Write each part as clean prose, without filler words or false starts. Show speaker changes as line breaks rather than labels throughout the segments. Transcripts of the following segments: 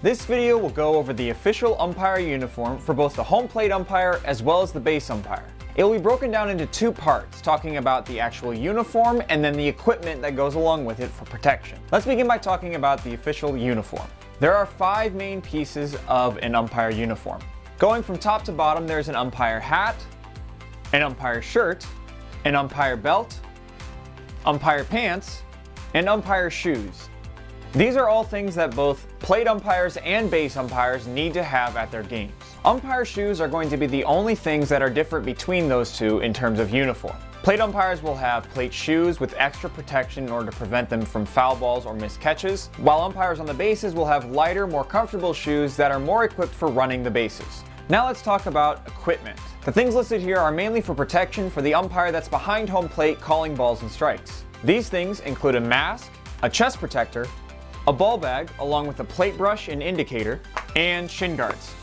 This video will go over the official umpire uniform for both the home plate umpire as well as the base umpire. It will be broken down into two parts, talking about the actual uniform and then the equipment that goes along with it for protection. Let's begin by talking about the official uniform. There are 5 main pieces of an umpire uniform. Going from top to bottom, there's an umpire hat, an umpire shirt, an umpire belt, umpire pants, and umpire shoes. These are all things that both plate umpires and base umpires need to have at their games. Umpire shoes are going to be the only things that are different between those two in terms of uniform. Plate umpires will have plate shoes with extra protection in order to prevent them from foul balls or missed catches, while umpires on the bases will have lighter, more comfortable shoes that are more equipped for running the bases. Now let's talk about equipment. The things listed here are mainly for protection for the umpire that's behind home plate calling balls and strikes. These things include a mask, a chest protector, a ball bag along with a plate brush and indicator, and shin guards.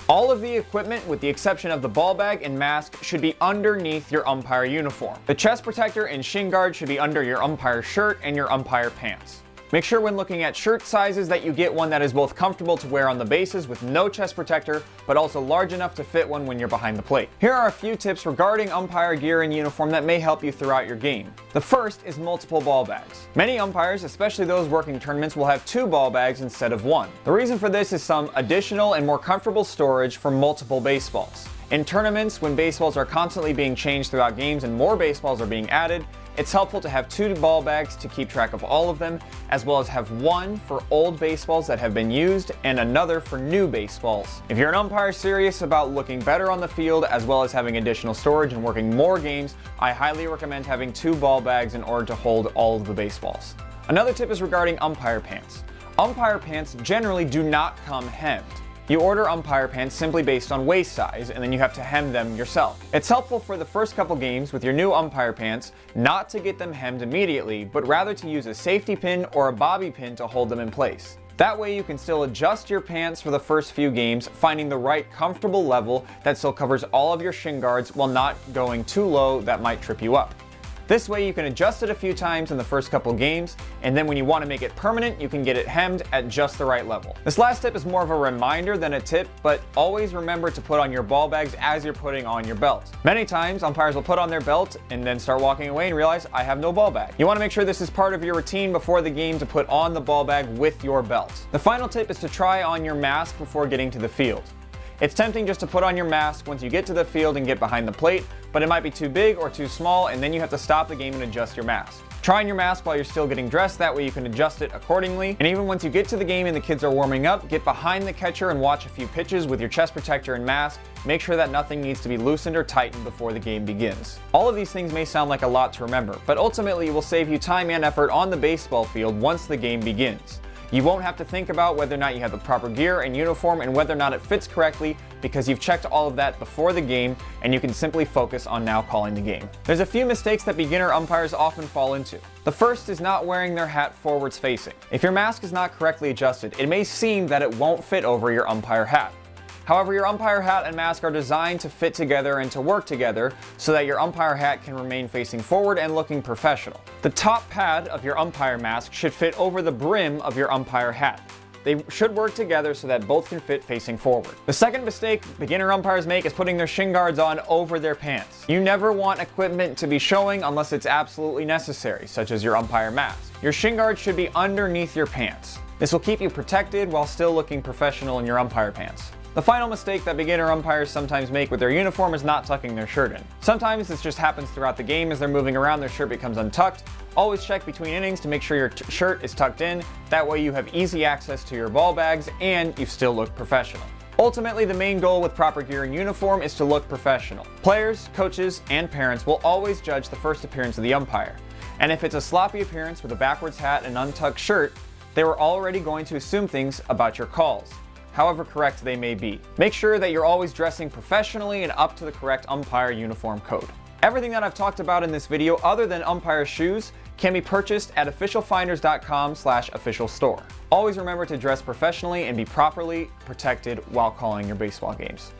All of the equipment, with the exception of the ball bag and mask, should be underneath your umpire uniform. The chest protector and shin guard should be under your umpire shirt and your umpire pants. Make sure when looking at shirt sizes that you get one that is both comfortable to wear on the bases with no chest protector, but also large enough to fit one when you're behind the plate. Here are a few tips regarding umpire gear and uniform that may help you throughout your game. The first is multiple ball bags. Many umpires, especially those working tournaments, will have 2 ball bags instead of 1. The reason for this is some additional and more comfortable storage for multiple baseballs. In tournaments, when baseballs are constantly being changed throughout games and more baseballs are being added, it's helpful to have 2 ball bags to keep track of all of them, as well as have one for old baseballs that have been used and another for new baseballs. If you're an umpire serious about looking better on the field as well as having additional storage and working more games, I highly recommend having 2 ball bags in order to hold all of the baseballs. Another tip is regarding umpire pants. Umpire pants generally do not come hemmed. You order umpire pants simply based on waist size, and then you have to hem them yourself. It's helpful for the first couple games with your new umpire pants not to get them hemmed immediately, but rather to use a safety pin or a bobby pin to hold them in place. That way you can still adjust your pants for the first few games, finding the right comfortable level that still covers all of your shin guards while not going too low that might trip you up. This way you can adjust it a few times in the first couple games, and then when you want to make it permanent, you can get it hemmed at just the right level. This last tip is more of a reminder than a tip, but always remember to put on your ball bags as you're putting on your belt. Many times, umpires will put on their belt and then start walking away and realize, I have no ball bag. You want to make sure this is part of your routine before the game to put on the ball bag with your belt. The final tip is to try on your mask before getting to the field. It's tempting just to put on your mask once you get to the field and get behind the plate, but it might be too big or too small, and then you have to stop the game and adjust your mask. Try on your mask while you're still getting dressed, that way you can adjust it accordingly. And even once you get to the game and the kids are warming up, get behind the catcher and watch a few pitches with your chest protector and mask. Make sure that nothing needs to be loosened or tightened before the game begins. All of these things may sound like a lot to remember, but ultimately it will save you time and effort on the baseball field once the game begins. You won't have to think about whether or not you have the proper gear and uniform and whether or not it fits correctly, because you've checked all of that before the game and you can simply focus on now calling the game. There's a few mistakes that beginner umpires often fall into. The first is not wearing their hat forwards facing. If your mask is not correctly adjusted, it may seem that it won't fit over your umpire hat. However, your umpire hat and mask are designed to fit together and to work together so that your umpire hat can remain facing forward and looking professional. The top pad of your umpire mask should fit over the brim of your umpire hat. They should work together so that both can fit facing forward. The second mistake beginner umpires make is putting their shin guards on over their pants. You never want equipment to be showing unless it's absolutely necessary, such as your umpire mask. Your shin guards should be underneath your pants. This will keep you protected while still looking professional in your umpire pants. The final mistake that beginner umpires sometimes make with their uniform is not tucking their shirt in. Sometimes this just happens throughout the game. As they're moving around, their shirt becomes untucked. Always check between innings to make sure your shirt is tucked in. That way you have easy access to your ball bags and you still look professional. Ultimately, the main goal with proper gear and uniform is to look professional. Players, coaches, and parents will always judge the first appearance of the umpire. And if it's a sloppy appearance with a backwards hat and untucked shirt, they were already going to assume things about your calls, however correct they may be. Make sure that you're always dressing professionally and up to the correct umpire uniform code. Everything that I've talked about in this video, other than Umpire Shoes, can be purchased at officialfinders.com/official store. Always remember to dress professionally and be properly protected while calling your baseball games.